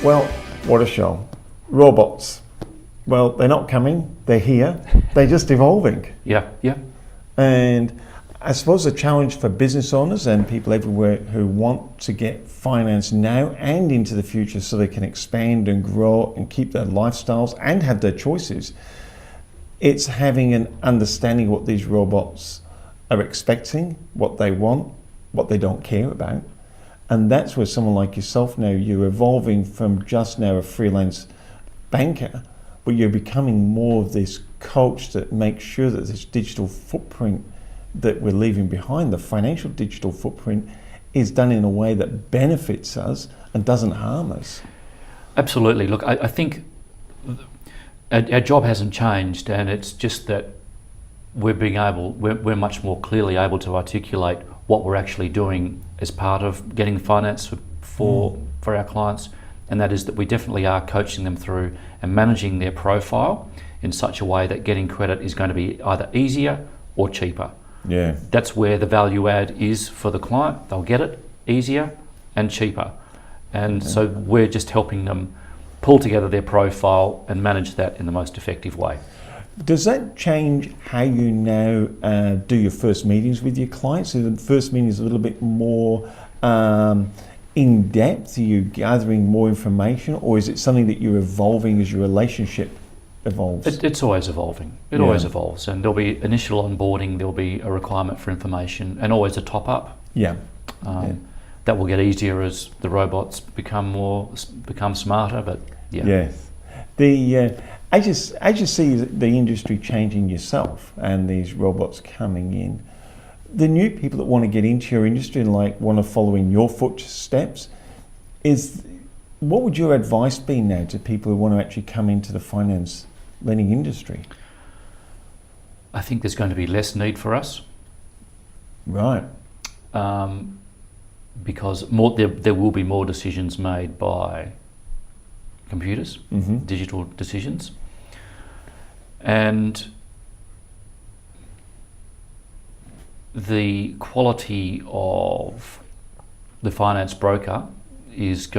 Well, what a show. Robots. Well, they're not coming, they're here, they're just evolving. Yeah. And I suppose the challenge for business owners and people everywhere who want to get finance now and into the future so they can expand and grow and keep their lifestyles and have their choices, it's having an understanding what these robots are expecting, what they want, what they don't care about. And that's where someone like yourself now, you're evolving from just now a freelance banker, but you're becoming more of this coach that makes sure that this digital footprint that we're leaving behind, the financial digital footprint, is done in a way that benefits us and doesn't harm us. Absolutely. Look, I think our job hasn't changed, and it's just that we're much more clearly able to articulate what we're actually doing as part of getting finance for our clients, and that is that we definitely are coaching them through and managing their profile in such a way that getting credit is going to be either easier or cheaper. Yeah. That's where the value add is for the client. They'll get it easier and cheaper. And so we're just helping them pull together their profile and manage that in the most effective way. Does that change how you now do your first meetings with your clients? So the first meeting is a little bit more in depth? Are you gathering more information, or is it something that you're evolving as your relationship evolves? It's always evolving. It always evolves, and there'll be initial onboarding, there'll be a requirement for information, and always a top up. That will get easier as the robots become smarter. But yes, as you see the industry changing yourself and these robots coming in, the new people that want to get into your industry and want to follow in your footsteps, what would your advice be now to people who want to actually come into the finance lending industry? I think there's going to be less need for us. Right. Because there will be more decisions made by computers, digital decisions. And the quality of the finance broker is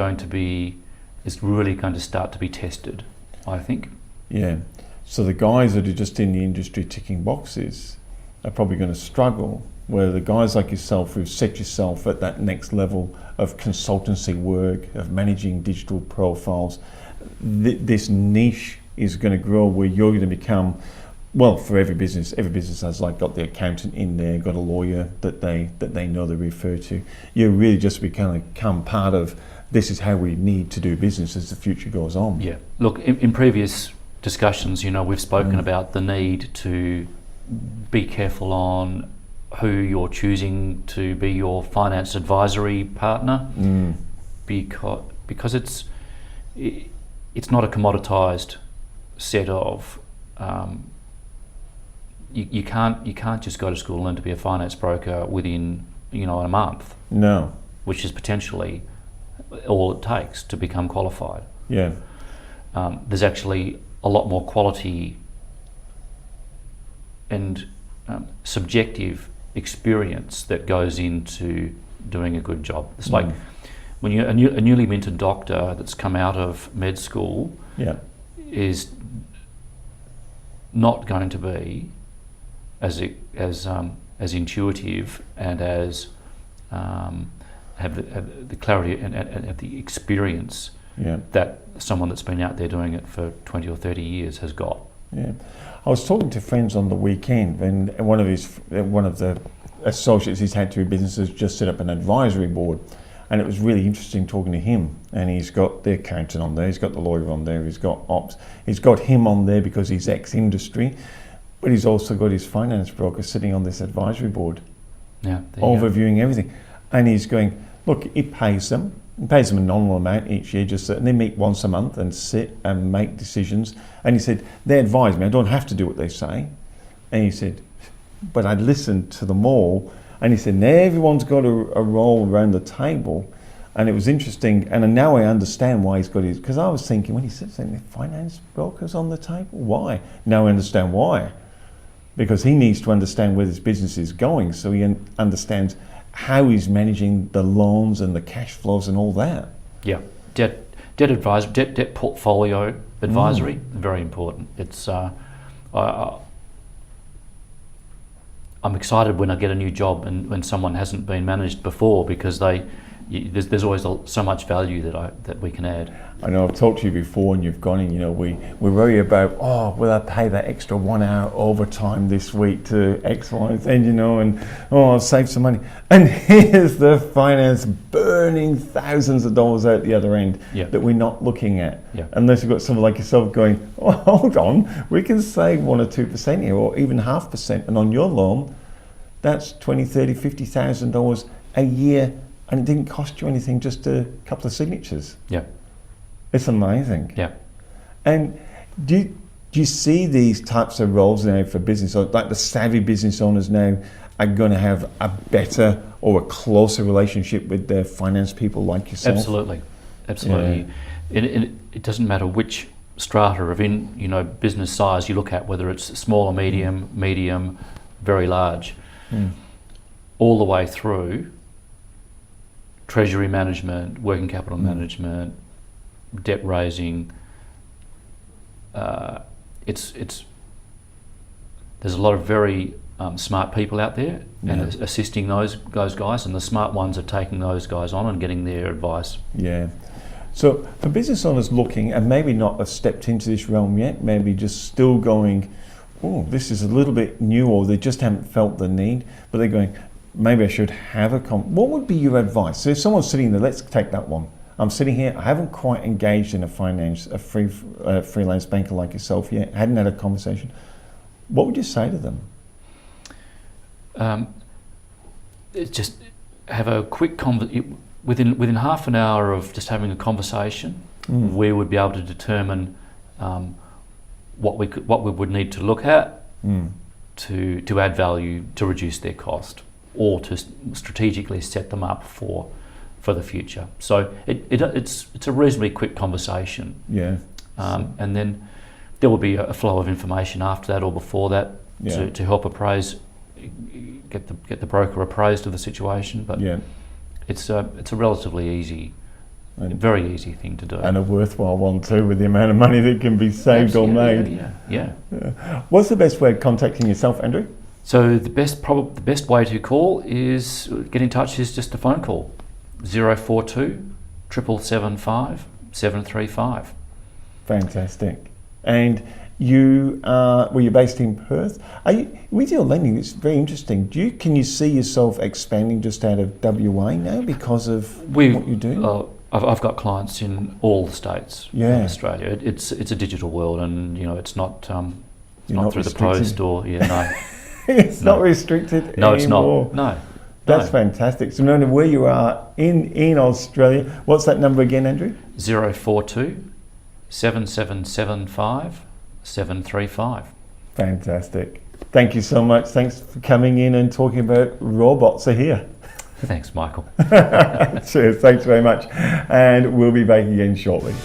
really going to start to be tested, I think. Yeah. So the guys that are just in the industry ticking boxes are probably going to struggle, where the guys like yourself who've set yourself at that next level of consultancy work, of managing digital profiles, this niche is going to grow where you're going to become, well, for every business has got the accountant in there, got a lawyer that they know they refer to. You really just become part of, this is how we need to do business as the future goes on. Yeah. Look, in previous discussions, we've spoken about the need to be careful on who you're choosing to be your finance advisory partner, because it's not a commoditized set of you can't just go to school and learn to be a finance broker within a month. No. Which is potentially all it takes to become qualified. Yeah. There's actually a lot more quality and subjective experience that goes into doing a good job. It's like when you're a newly minted doctor that's come out of med school is not going to be as intuitive and as have the clarity and the experience that someone that's been out there doing it for 20 or 30 years has got. Yeah, I was talking to friends on the weekend, and one of the associates he's had through businesses just set up an advisory board, and it was really interesting talking to him. And he's got the accountant on there, he's got the lawyer on there, he's got ops, he's got him on there because he's ex-industry, but he's also got his finance broker sitting on this advisory board, overviewing everything. And he's going, look, he pays them a nominal amount each year, and they meet once a month and sit and make decisions. And he said, they advise me, I don't have to do what they say. And he said, but I listened to them all. And he said, everyone's got a role around the table. And it was interesting, and now I understand why he's got his, because I was thinking, when he said something, finance brokers on the table, why? Now I understand why. Because he needs to understand where this business is going, so he understands how he's managing the loans and the cash flows and all that. Yeah, debt portfolio advisory, very important. It's I'm excited when I get a new job and when someone hasn't been managed before, because there's always so much value that we can add. I know I've talked to you before, and you've gone in. We worry about, will I pay that extra 1 hour overtime this week to X, Y, and Z, and I'll save some money. And here's the finance burning thousands of dollars out the other end that we're not looking at. Unless you've got someone like yourself going, hold on, we can save 1 or 2% here, or even 0.5%, and on your loan, that's $20,000, $30,000, $50,000 a year. And it didn't cost you anything, just a couple of signatures. Yeah. It's amazing. Yeah. And do you see these types of roles now for business, like the savvy business owners now are going to have a better or a closer relationship with their finance people like yourself? Absolutely. Yeah. It doesn't matter which strata of business size you look at, whether it's small or medium, very large, all the way through treasury management, working capital management, debt raising. There's a lot of very smart people out there and assisting those guys, and the smart ones are taking those guys on and getting their advice. Yeah. So for business owners looking, and maybe not have stepped into this realm yet, maybe just still going, this is a little bit new, or they just haven't felt the need, but they're going, maybe I should have what would be your advice? So if someone's sitting there, let's take that one. I'm sitting here, I haven't quite engaged in a freelance banker like yourself yet, I hadn't had a conversation. What would you say to them? Just have a quick within half an hour of just having a conversation, we would be able to determine what we would need to look at to add value, to reduce their cost, or to strategically set them up for the future. So it's a reasonably quick conversation. Yeah. And then there will be a flow of information after that or before that to help get the broker appraised of the situation. But it's a relatively easy, very easy thing to do. And a worthwhile one too, with the amount of money that can be saved or made. Yeah. What's the best way of contacting yourself, Andrew? So the best way to call is get in touch is just a phone call, 042 775 735. Fantastic. And you're based in Perth. With your lending, it's very interesting. Can you see yourself expanding just out of WA now because of what you do? I've got clients in all the states in Australia. It's a digital world, and it's not not through the post or It's not restricted No, anymore. it's not. No. That's fantastic. So no matter where you are in Australia, what's that number again, Andrew? 042 7775 735. Fantastic. Thank you so much. Thanks for coming in and talking about robots are here. Thanks, Michael. Cheers. Thanks very much. And we'll be back again shortly.